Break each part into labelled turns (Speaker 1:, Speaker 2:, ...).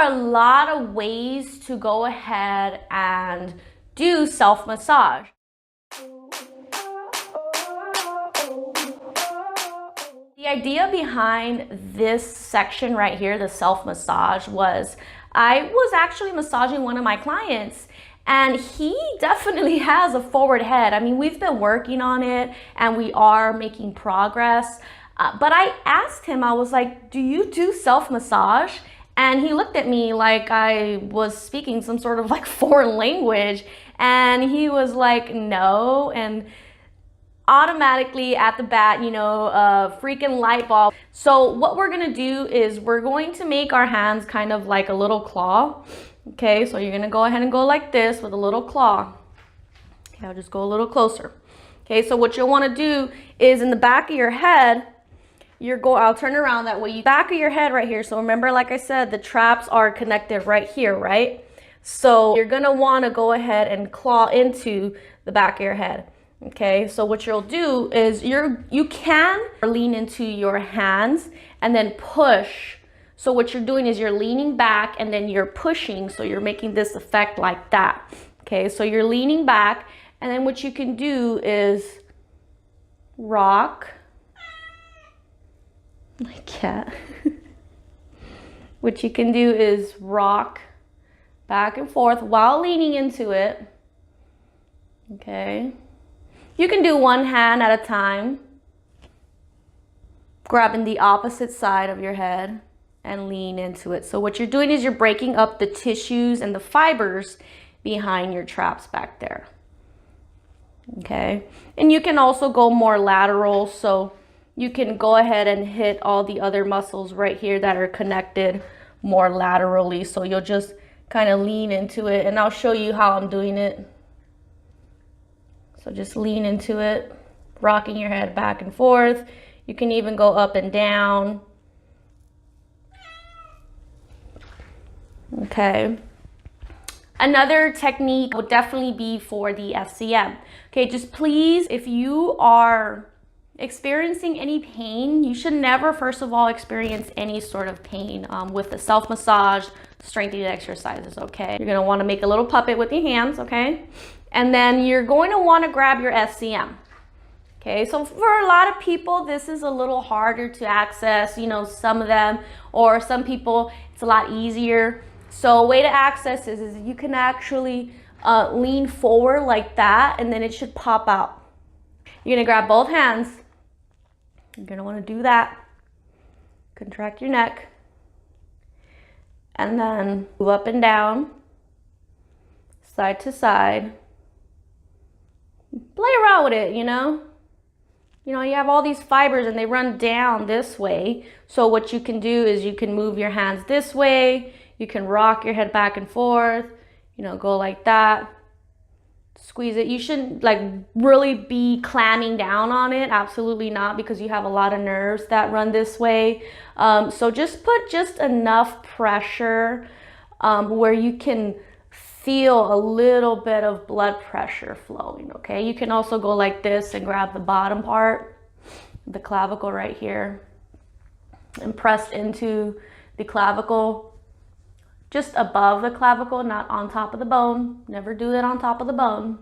Speaker 1: are a lot of ways to go ahead and do self-massage. The idea behind this section right here, the self-massage, was I was actually massaging one of my clients, and he definitely has a forward head. I mean, we've been working on it and we are making progress. But I asked him, I was like, do you do self-massage? And he looked at me like I was speaking some sort of like foreign language. And he was like, no. And automatically at the bat, you know, a freaking light bulb. So what we're gonna do is we're going to make our hands kind of like a little claw. Okay, so you're gonna go ahead and go like this with a little claw. Okay, I'll just go a little closer. Okay, so what you'll wanna do is in the back of your head, I'll turn around that way. You back of your head right here. So remember, like I said, the traps are connected right here, right? So you're gonna wanna go ahead and claw into the back of your head. Okay, so what you'll do is you can lean into your hands and then push. So what you're doing is you're leaning back and then you're pushing, so you're making this effect like that. Okay, so you're leaning back, and then what you can do is rock. My cat. What you can do is rock back and forth while leaning into it. Okay. You can do one hand at a time, grabbing the opposite side of your head and lean into it. So what you're doing is you're breaking up the tissues and the fibers behind your traps back there. Okay, and you can also go more lateral, so you can go ahead and hit all the other muscles right here that are connected more laterally. So you'll just kind of lean into it, and I'll show you how I'm doing it. So just lean into it, rocking your head back and forth. You can even go up and down. Okay. Another technique would definitely be for the SCM. Okay, just please, if you are experiencing any pain, you should never, first of all, experience any sort of pain with the self-massage strengthening exercises, okay? You're gonna wanna make a little puppet with your hands, okay? And then you're going to want to grab your SCM. Okay, so for a lot of people, this is a little harder to access, you know, some of them, or some people, it's a lot easier. So a way to access is you can actually lean forward like that, and then it should pop out. You're gonna grab both hands. You're gonna want to do that. Contract your neck. And then move up and down, side to side. Play around with it, you know. You have all these fibers and they run down this way. So what you can do is you can move your hands this way. You can rock your head back and forth, go like that. Squeeze it. You shouldn't like really be clamming down on it. Absolutely not, because you have a lot of nerves that run this way. So just put just enough pressure where you can feel a little bit of blood pressure flowing, okay? You can also go like this and grab the bottom part, the clavicle right here, and press into the clavicle, just above the clavicle, not on top of the bone. Never do that on top of the bone.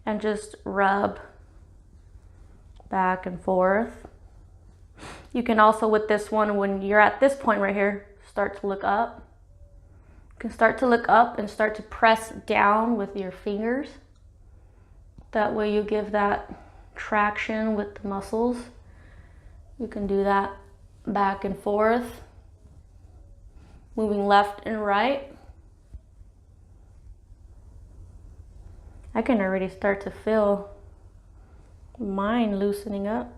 Speaker 1: And just rub back and forth. You can also, with this one, when you're at this point right here, start to look up. You can start to look up and start to press down with your fingers. That way you give that traction with the muscles. You can do that back and forth, moving left and right. I can already start to feel mine loosening up.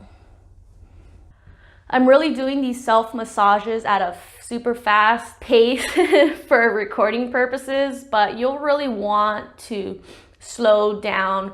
Speaker 1: I'm really doing these self-massages at a super fast pace for recording purposes, but you'll really want to slow down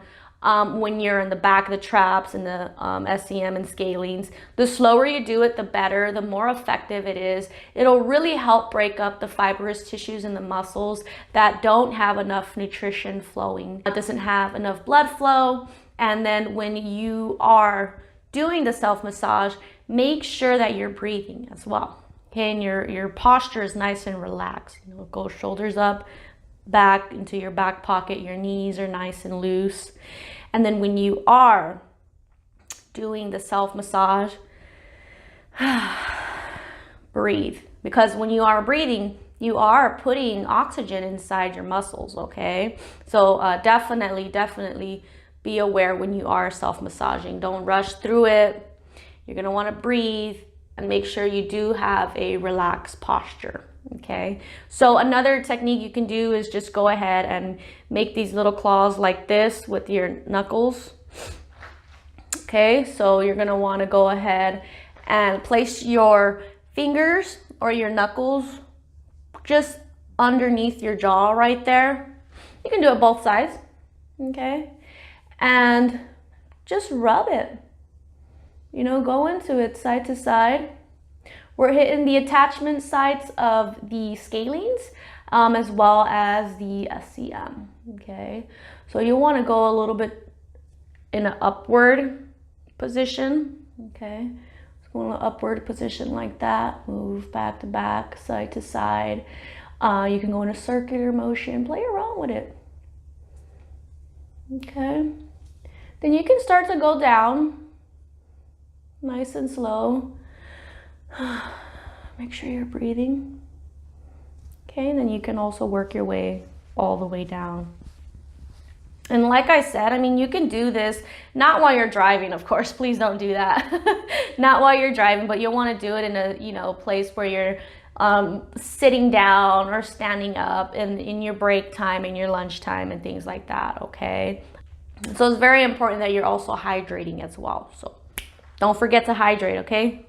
Speaker 1: when you're in the back of the traps and the SCM and scalenes. The slower you do it, the better, the more effective it is. It'll really help break up the fibrous tissues in the muscles that don't have enough nutrition flowing. It doesn't have enough blood flow. And then when you are doing the self-massage, make sure that you're breathing as well. Okay, and your posture is nice and relaxed. You know, go shoulders up, back into your back pocket. Your knees are nice and loose. And then when you are doing the self massage, breathe, because when you are breathing, you are putting oxygen inside your muscles. Okay, so definitely be aware when you are self massaging. Don't rush through it. You're gonna want to breathe and make sure you do have a relaxed posture. Okay, so another technique you can do is just go ahead and make these little claws like this with your knuckles. Okay, so you're gonna want to go ahead and place your fingers or your knuckles just underneath your jaw right there. You can do it both sides. Okay, and just rub it. You know, go into it side to side. We're hitting the attachment sites of the scalenes as well as the SCM. Okay, so you want to go a little bit in an upward position. Okay, so go in an upward position like that. Move back to back, side to side. You can go in a circular motion. Play around with it. Okay, then you can start to go down nice and slow. Make sure you're breathing. Okay, and then you can also work your way all the way down. And like I said, I mean, you can do this not while you're driving, of course. Please don't do that. Not while you're driving, but you'll want to do it in a, you know, place where you're sitting down or standing up, and in your break time and your lunch time and things like that. Okay, so it's very important that you're also hydrating as well. So don't forget to hydrate. Okay.